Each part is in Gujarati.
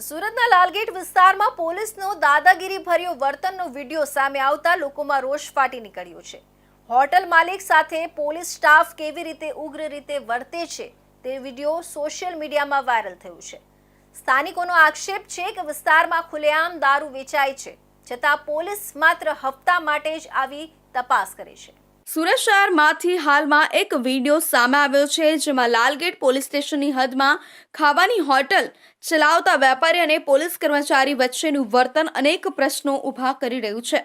સુરતના લાલગેટ વિસ્તારમાં પોલીસનો દાદાગીરી ભર્યો વર્તનનો વિડીયો સામે આવતા લોકોમાં રોષ ફાટી નીકળ્યો છે। હોટલ માલિક સાથે પોલીસ સ્ટાફ કેવી રીતે ઉગ્ર રીતે વર્તે છે તે વિડીયો સોશિયલ મીડિયામાં વાયરલ થયો છે। સ્થાનિકોનો આક્ષેપ છે કે વિસ્તારમાં ખુલ્લેઆમ દારૂ વેચાય છે, છતાં પોલીસ માત્ર હપ્તા માટે જ આવી તપાસ કરે છે। સુરત શહેરમાંથી હાલમાં એક વિડીયો સામે આવ્યો છે, જેમાં લાલગેટ પોલીસ સ્ટેશનની હદમાં ખાવાની હોટલ ચલાવતા વેપારી અને પોલીસ કર્મચારી વચ્ચેનું વર્તન અનેક પ્રશ્નો ઊભા કરી રહ્યું છે।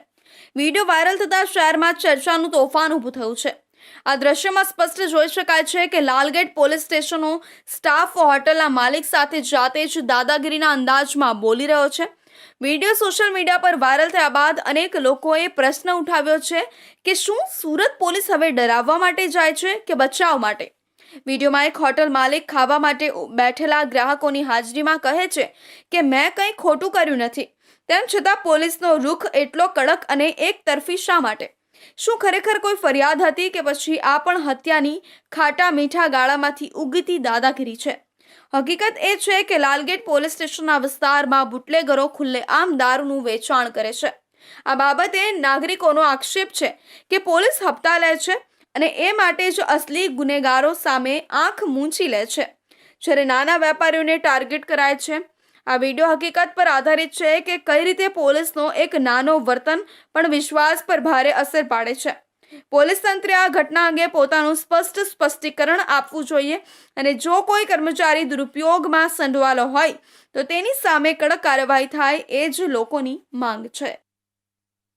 વિડીયો વાયરલ થતાં શહેરમાં ચર્ચાનું તોફાન ઊભું થયું છે। આ દ્રશ્યમાં સ્પષ્ટ જોઈ શકાય છે કે લાલગેટ પોલીસ સ્ટેશનનો સ્ટાફ હોટલના માલિક સાથે જાતે જ દાદાગીરીના અંદાજમાં બોલી રહ્યો છે। વિડીયો સોશિયલ મીડિયા પર વાયરલ થયા બાદ અનેક લોકોએ પ્રશ્ન ઉઠાવ્યો છે કે શું સુરત પોલીસ હવે ડરાવવા માટે જાય છે કે બચાવ માટે। વિડીયોમાં એક હોટલ માલિક ખાવા માટે બેઠેલા ગ્રાહકોની હાજરીમાં કહે છે કે મેં કંઈ ખોટું કર્યું નથી, તેમ છતાં પોલીસનો રૂખ એટલો કડક અને એકતરફી શા માટે? શું ખરેખર કોઈ ફરિયાદ હતી કે પછી આ પણ હત્યાની ખાટા મીઠા ગાળામાંથી ઉગતી દાદાગીરી છે? હકીકત એ છે કે લાલગેટ પોલીસ સ્ટેશનના વિસ્તારમાં બુટલેગરો ખુલ્લેઆમ દારૂનું વેચાણ કરે છે। આ બાબતે નાગરિકોનો આક્ષેપ છે કે પોલીસ હપ્તા લે છે અને એ માટે જ અસલી ગુનેગારો સામે આંખ મૂંછી લે છે, જ્યારે નાના વેપારીઓને ટાર્ગેટ કરાય છે। આ વિડીયો હકીકત પર આધારિત છે કે કઈ રીતે પોલીસનો એક નાનો વર્તન પણ વિશ્વાસ પર ભારે અસર પાડે છે। પોલીસ તંત્રે આ ઘટના અંગે પોતાનું સ્પષ્ટીકરણ આપવું જોઈએ અને જો કોઈ કર્મચારી દુરુપયોગમાં સંડોવાયેલો હોય તો તેની સામે કડક કાર્યવાહી થાય એ જ લોકોની માંગ છે।